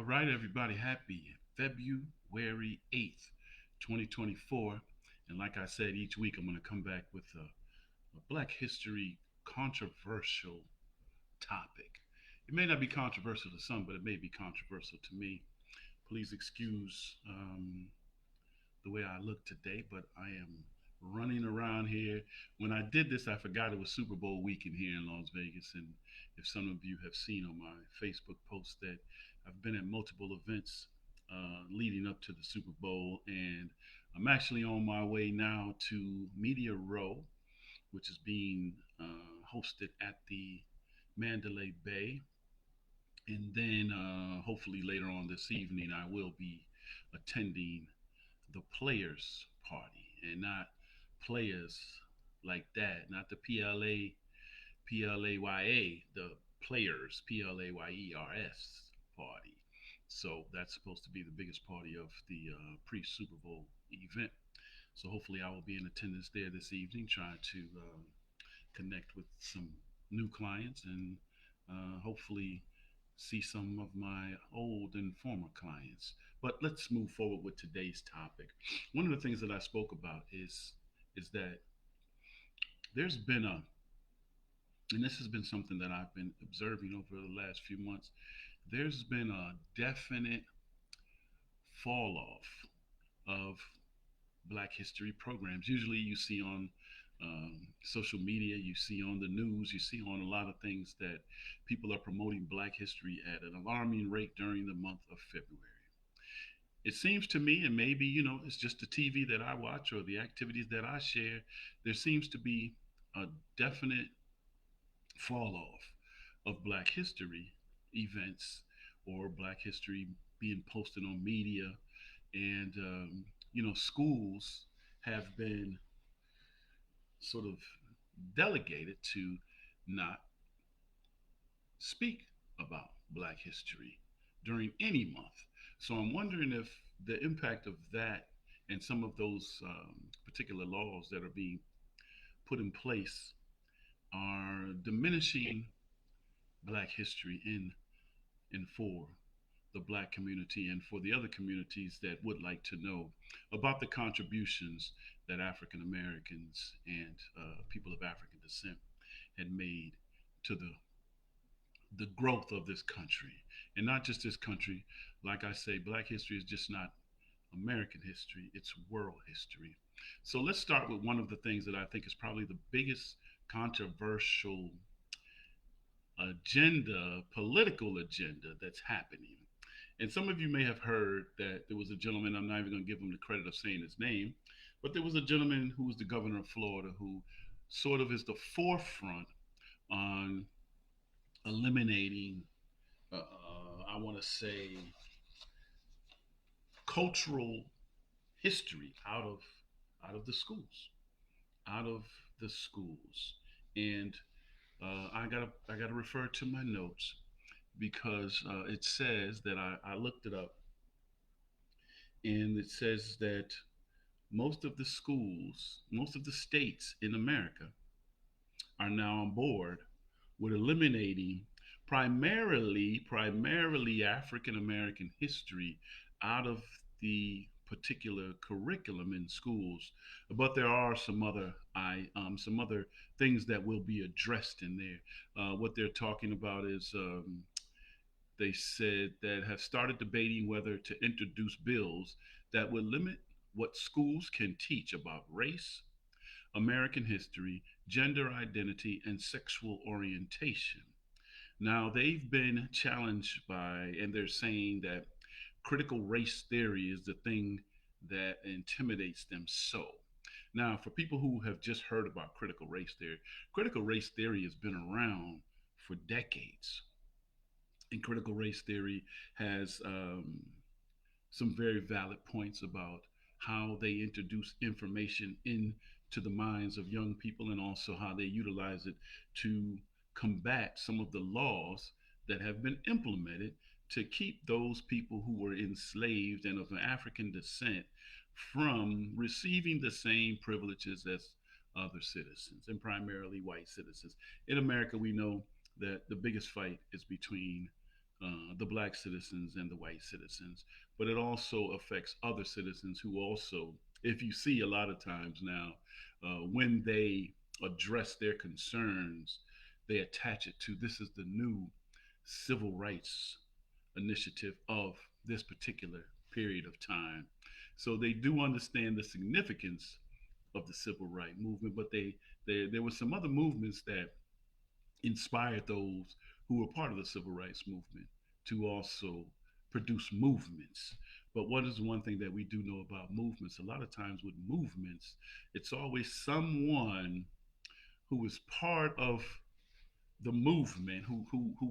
All right, everybody, happy February 8th, 2024. And like I said, each week I'm going to come back with a Black History controversial topic. It may not be controversial to some, but it may be controversial to me. Please excuse the way I look today, but I am running around here. When I did this, I forgot it was Super Bowl weekend here in Las Vegas. And if some of you have seen on my Facebook post that I've been at multiple events leading up to the Super Bowl, and I'm actually on my way now to Media Row, which is being hosted at the Mandalay Bay. And then hopefully later on this evening, I will be attending the players party and not players like that, not the PLAYA, the players PLAYERS party. So that's supposed to be the biggest party of the pre Super Bowl event. So hopefully I will be in attendance there this evening, trying to connect with some new clients and hopefully see some of my old and former clients. But let's move forward with today's topic. One of the things that I spoke about is that there's been a and this has been something that I've been observing over the last few months. There's been a definite fall off of Black History programs. Usually, you see on social media, you see on the news, you see on a lot of things that people are promoting Black History at an alarming rate during the month of February. It seems to me, and maybe it's just the TV that I watch or the activities that I share, there seems to be a definite fall off of Black History events or Black History being posted on media, and schools have been sort of delegated to not speak about Black history during any month. So I'm wondering if the impact of that and some of those particular laws that are being put in place are diminishing Black history in and for the Black community and for the other communities that would like to know about the contributions that African Americans and people of African descent had made to the growth of this country. And not just this country. Like I say, Black history is just not American history, it's world history. So let's start with one of the things that I think is probably the biggest controversial agenda, political agenda that's happening. And some of you may have heard that there was a gentleman, I'm not even going to give him the credit of saying his name, but there was a gentleman who was the governor of Florida who sort of is the forefront on eliminating, I want to say, cultural history out of the schools, out of the schools. And I gotta refer to my notes because it says that I looked it up, and it says that most of the schools, most of the states in America are now on board with eliminating primarily African American history out of the particular curriculum in schools. But there are some other things that will be addressed in there. What they're talking about is they said that have started debating whether to introduce bills that would limit what schools can teach about race, American history, gender identity, and sexual orientation. Now, they've been challenged by, and they're saying that critical race theory is the thing that intimidates them so. Now, for people who have just heard about critical race theory has been around for decades. And critical race theory has some very valid points about how they introduce information into the minds of young people and also how they utilize it to combat some of the laws that have been implemented to keep those people who were enslaved and of an African descent from receiving the same privileges as other citizens and primarily white citizens. In America, we know that the biggest fight is between the black citizens and the white citizens, but it also affects other citizens who also, if you see a lot of times now, when they address their concerns, they attach it to this is the new civil rights initiative of this particular period of time. So they do understand the significance of the civil rights movement, but there were some other movements that inspired those who were part of the civil rights movement to also produce movements. But what is one thing that we do know about movements? A lot of times with movements, it's always someone who is part of the movement who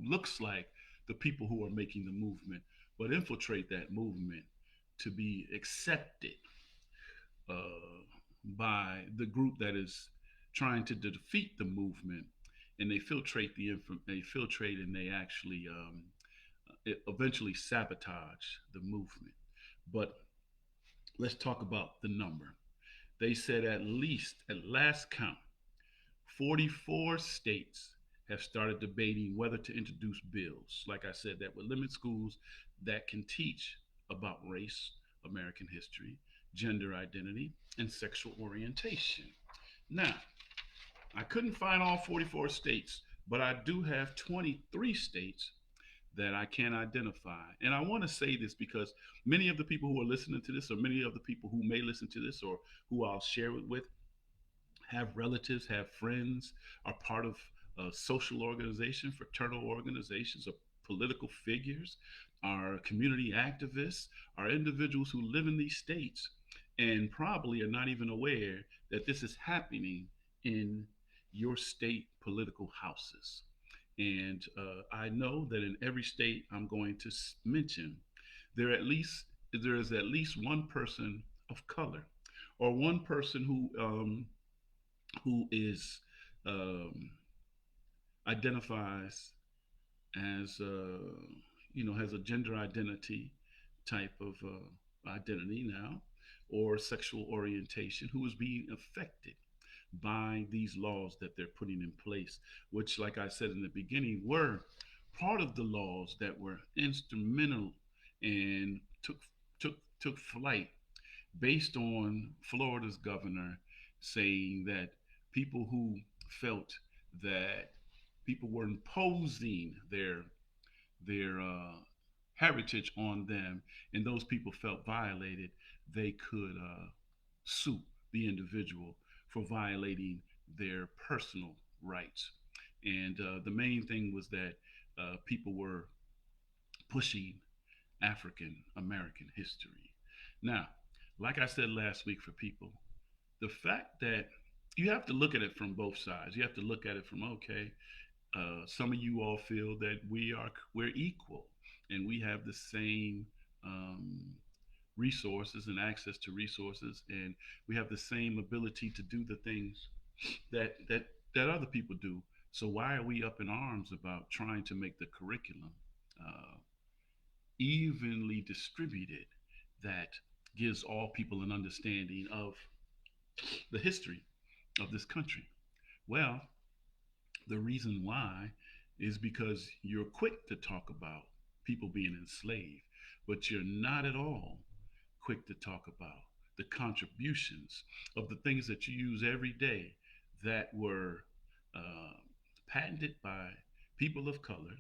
looks like the people who are making the movement, but infiltrate that movement to be accepted by the group that is trying to defeat the movement, and they filtrate and they actually eventually sabotage the movement. But let's talk about the number. They said at least at last count 44 states have started debating whether to introduce bills, like I said, that would limit schools that can teach about race, American history, gender identity, and sexual orientation. Now, I couldn't find all 44 states, but I do have 23 states that I can identify. And I want to say this because many of the people who are listening to this, or many of the people who may listen to this, or who I'll share it with, have relatives, have friends, are part of social organizations, fraternal organizations, or political figures, are community activists, are individuals who live in these states and probably are not even aware that this is happening in your state political houses. And I know that in every state I'm going to mention, there at least there is at least one person of color, or one person who is um, identifies as has a gender identity type of identity now, or sexual orientation, who is being affected by these laws that they're putting in place, which, like I said in the beginning, were part of the laws that were instrumental and took flight based on Florida's governor saying that people who felt that people were imposing their heritage on them, and those people felt violated, they could sue the individual for violating their personal rights. And the main thing was that people were pushing African American history. Now, like I said last week, for people, the fact that you have to look at it from both sides. You have to look at it from, okay, some of you all feel that we're equal and we have the same resources and access to resources, and we have the same ability to do the things that that that other people do. So why are we up in arms about trying to make the curriculum uh, evenly distributed that gives all people an understanding of the history of this country? Well, the reason why is because you're quick to talk about people being enslaved, but you're not at all quick to talk about the contributions of the things that you use every day that were uh, patented by people of color.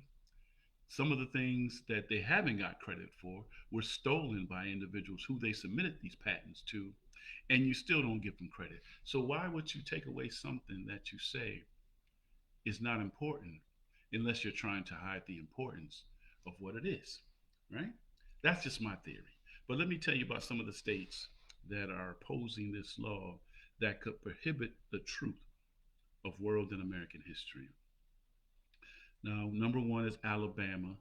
Some of the things that they haven't got credit for were stolen by individuals who they submitted these patents to, and you still don't give them credit. So, why would you take away something that you say is not important unless you're trying to hide the importance of what it is, right? That's just my theory. But let me tell you about some of the states that are opposing this law that could prohibit the truth of world and American history. Now, number one is Alabama.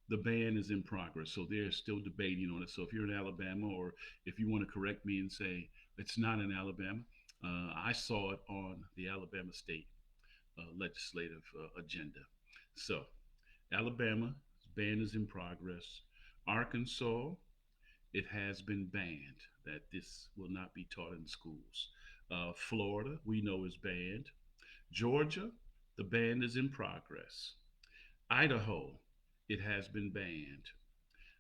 The ban is in progress, so they're still debating on it. So if you're in Alabama, or if you want to correct me and say it's not in Alabama, I saw it on the Alabama State legislative agenda. So, Alabama, ban is in progress. Arkansas, it has been banned that this will not be taught in schools. Florida, we know, is banned. Georgia, the ban is in progress. Idaho, it has been banned.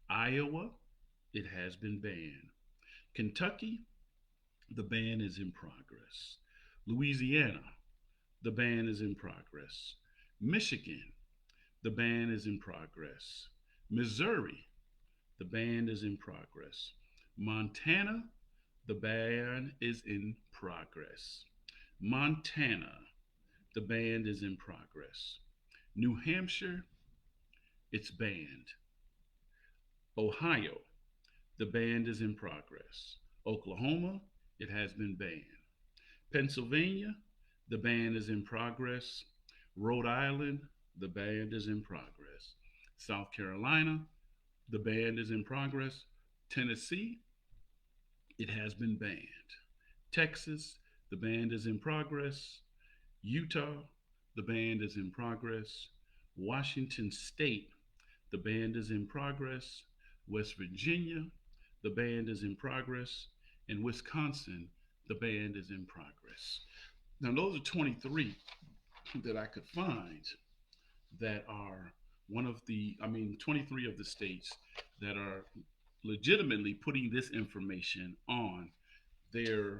Iowa, it has been banned. Kentucky, the ban is in progress. Louisiana, the ban is in progress. Michigan, the ban is in progress. Missouri, the ban is in progress. Montana, the ban is in progress. Montana, the ban is in progress. New Hampshire, it's banned. Ohio, the ban is in progress. Oklahoma, it has been banned. Pennsylvania, the ban is in progress. Rhode Island, the ban is in progress. South Carolina, the ban is in progress. Tennessee, it has been banned. Texas, the ban is in progress. Utah, the ban is in progress. Washington State, the ban is in progress. West Virginia, the ban is in progress. And Wisconsin, the ban is in progress. Now, those are 23 that I could find that are 23 of the states that are legitimately putting this information on their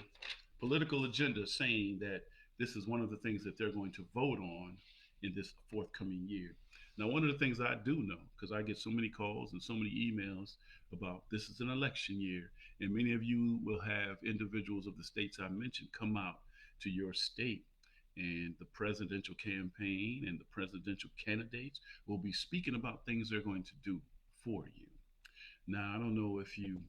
political agenda, saying that this is one of the things that they're going to vote on in this forthcoming year. Now, one of the things I do know, because I get so many calls and so many emails about this is an election year, and many of you will have individuals of the states I mentioned come out to your state, and the presidential campaign and the presidential candidates will be speaking about things they're going to do for you. Now, I don't know if you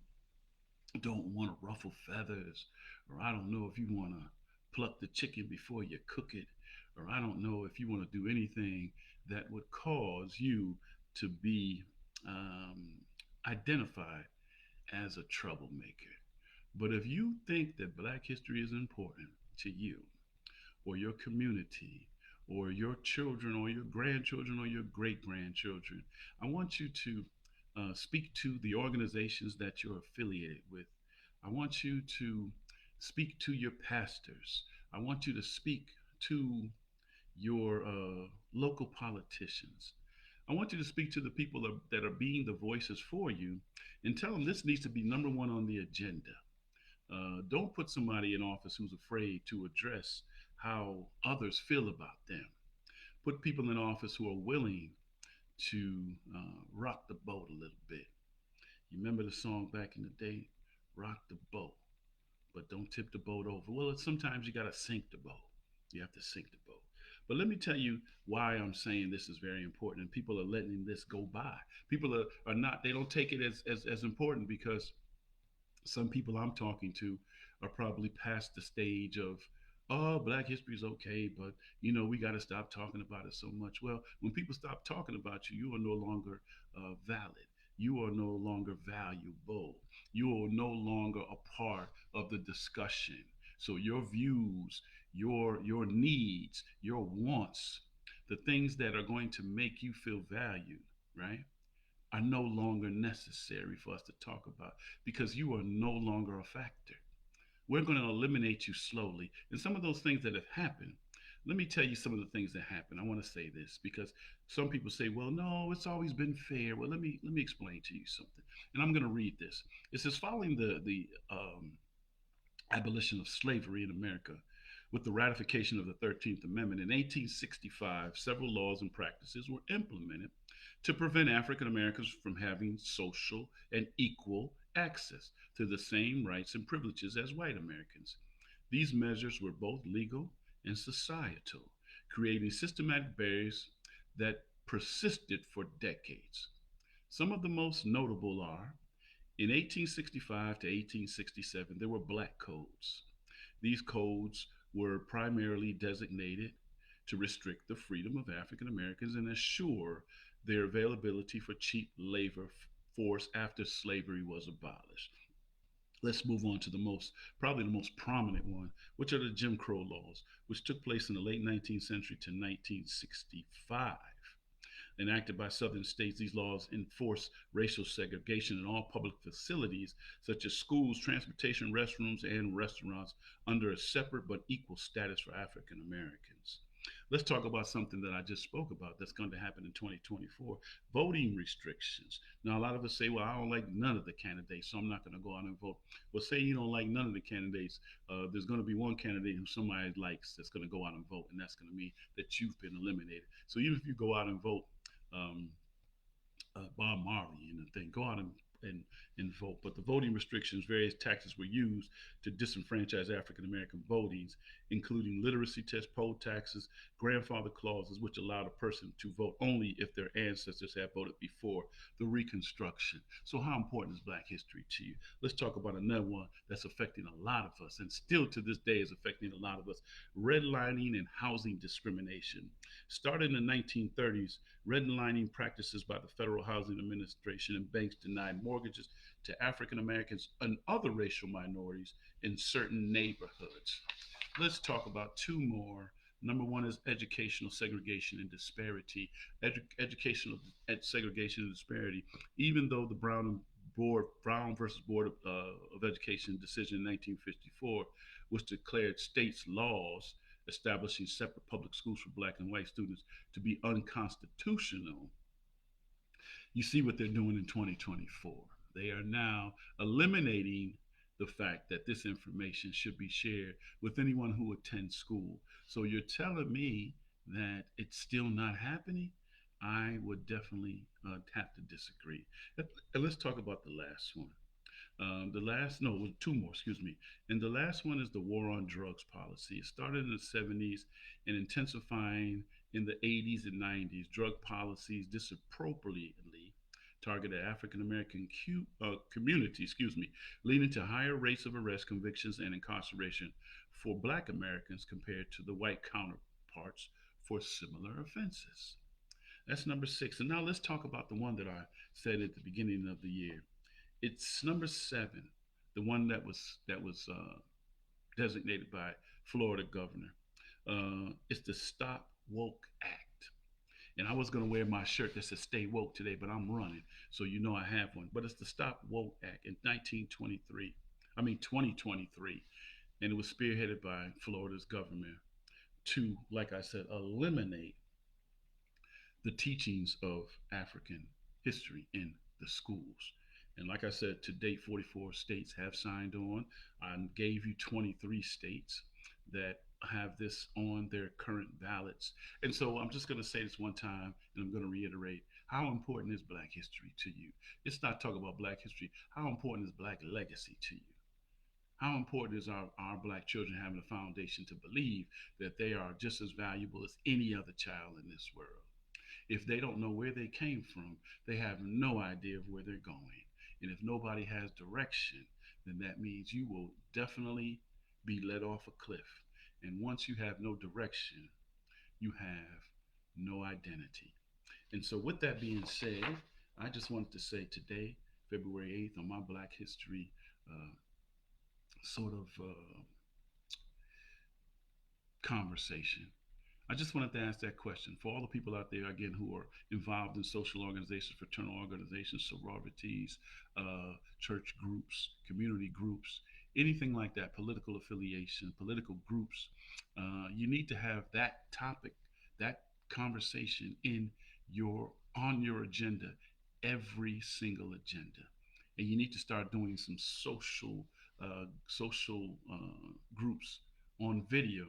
don't want to ruffle feathers, or I don't know if you want to pluck the chicken before you cook it, or I don't know if you want to do anything that would cause you to be um, identified as a troublemaker. But if you think that Black history is important to you, or your community, or your children, or your grandchildren, or your great grandchildren, I want you to speak to the organizations that you're affiliated with. I want you to speak to your pastors. I want you to speak to your local politicians. I want you to speak to the people that are being the voices for you and tell them this needs to be number one on the agenda. Don't put somebody in office who's afraid to address how others feel about them. Put people in office who are willing to rock the boat a little bit. You remember the song back in the day, "Rock the boat, but don't tip the boat over." Well, sometimes you got to sink the boat. You have to sink the boat. But let me tell you why I'm saying this is very important, and people are letting this go by. People are not, they don't take it as important because some people I'm talking to are probably past the stage of, oh, Black history is okay, but we got to stop talking about it so much. Well, when people stop talking about you, you are no longer valid. You are no longer valuable. You are no longer a part of the discussion. So your views, your needs, your wants, the things that are going to make you feel valued, right, are no longer necessary for us to talk about because you are no longer a factor. We're going to eliminate you slowly. And some of those things that have happened, let me tell you some of the things that happen. I want to say this because some people say, well, no, it's always been fair. Well, let me explain to you something. And I'm going to read this. It says, following the abolition of slavery in America with the ratification of the 13th Amendment in 1865, several laws and practices were implemented to prevent African Americans from having social and equal access to the same rights and privileges as white Americans. These measures were both legal and societal, creating systematic barriers that persisted for decades. Some of the most notable are in 1865 to 1867, there were black codes. These codes were primarily designated to restrict the freedom of African Americans and assure their availability for cheap labor force after slavery was abolished. Let's move on to probably the most prominent one, which are the Jim Crow laws, which took place in the late 19th century to 1965. Enacted by southern states, these laws enforce racial segregation in all public facilities, such as schools, transportation, restrooms, and restaurants, under a separate but equal status for African Americans. Let's talk about something that I just spoke about that's going to happen in 2024, voting restrictions. Now, a lot of us say, well, I don't like none of the candidates, so I'm not going to go out and vote. Well, say you don't like none of the candidates, there's going to be one candidate who somebody likes that's going to go out and vote, and that's going to mean that you've been eliminated. So even if you go out and vote, um, Bob Marley and the thing. Go out and, and vote. But the voting restrictions, various taxes were used to disenfranchise African American votings, including literacy test, poll taxes, grandfather clauses, which allowed a person to vote only if their ancestors had voted before the Reconstruction. So, how important is Black history to you? Let's talk about another one that's affecting a lot of us, and still to this day is affecting a lot of us: redlining and housing discrimination. Started in the 1930s, redlining practices by the Federal Housing Administration and banks denied mortgages to African Americans and other racial minorities in certain neighborhoods. Let's talk about two more. Number one is educational segregation and disparity. Educational segregation and disparity. Even though the Brown versus Board of Education decision in 1954, which declared states' laws establishing separate public schools for black and white students to be unconstitutional, you see what they're doing in 2024. They are now eliminating the fact that this information should be shared with anyone who attends school. So you're telling me that it's still not happening? I would definitely have to disagree. And let's talk about the last one. The last, no, two more, excuse me. And the last one is the war on drugs policy. It started in the 70s and intensifying in the 80s and 90s. Drug policies disappropriately targeted African American community, excuse me, leading to higher rates of arrest, convictions, and incarceration for Black Americans compared to the white counterparts for similar offenses. That's number six. And now let's talk about the one that I said at the beginning of the year. It's number seven, the one that was designated by Florida governor. It's the Stop Woke Act. And I was going to wear my shirt that says "Stay Woke" today, but I'm running, so you know I have one. But it's the Stop Woke Act in 1923. I mean 2023, and it was spearheaded by Florida's governor to, like I said, eliminate the teachings of African history in the schools. And like I said, to date, 44 states have signed on. I gave you 23 states that have this on their current ballots. And so I'm just going to say this one time, and I'm going to reiterate: how important is Black history to you? It's not talking about Black history. How important is Black legacy to you? How important is our Black children having a foundation to believe that they are just as valuable as any other child in this world? If they don't know where they came from, they have no idea of where they're going. And if nobody has direction, then that means you will definitely be led off a cliff. And once you have no direction, you have no identity. And so, with that being said, I just wanted to say today, February 8th, on my Black History uh, sort of conversation, I just wanted to ask that question for all the people out there, again, who are involved in social organizations, fraternal organizations, sororities, church groups, community groups, anything like that, political affiliation, political groups. You need to have that topic, that conversation in on your agenda, every single agenda. And you need to start doing some social groups on video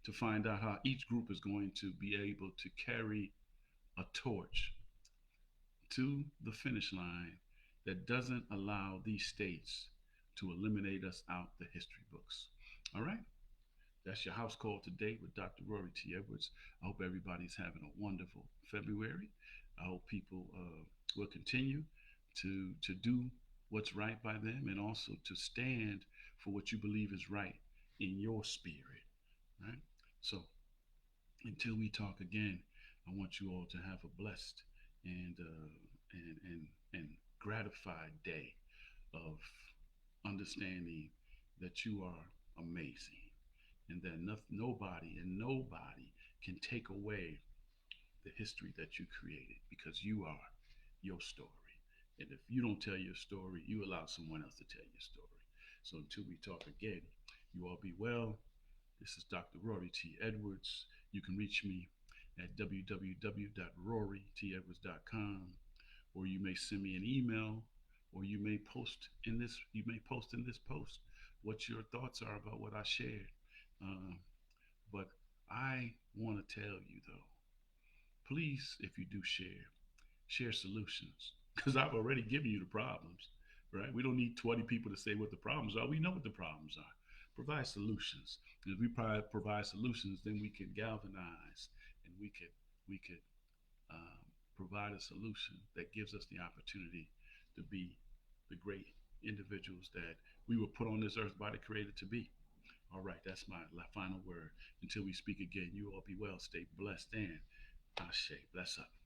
to find out how each group is going to be able to carry a torch to the finish line that doesn't allow these states to eliminate us out the history books. All right? That's your house call today with Dr. Rory T. Edwards. I hope everybody's having a wonderful February. I hope people will continue to do what's right by them and also to stand for what you believe is right in your spirit. Right? So until we talk again, I want you all to have a blessed and and gratified day of understanding that you are amazing and that nobody can take away the history that you created because you are your story. And if you don't tell your story, you allow someone else to tell your story. So until we talk again, you all be well. This is Dr. Rory T. Edwards, You can reach me at www.rorytedwards.com, or you may send me an email, or you may post in this post what your thoughts are about what I shared. Uh, but I want to tell you though, please, if you do share solutions, because I've already given you the problems, right? We don't need 20 people to say what the problems are. We know what the problems are. Provide solutions. And if we provide solutions, then we can galvanize, and we could um, provide a solution that gives us the opportunity to be the great individuals that we were put on this earth by the Creator to be. All right, that's my final word. Until we speak again, you all be well, stay blessed, and Ashe. Bless up.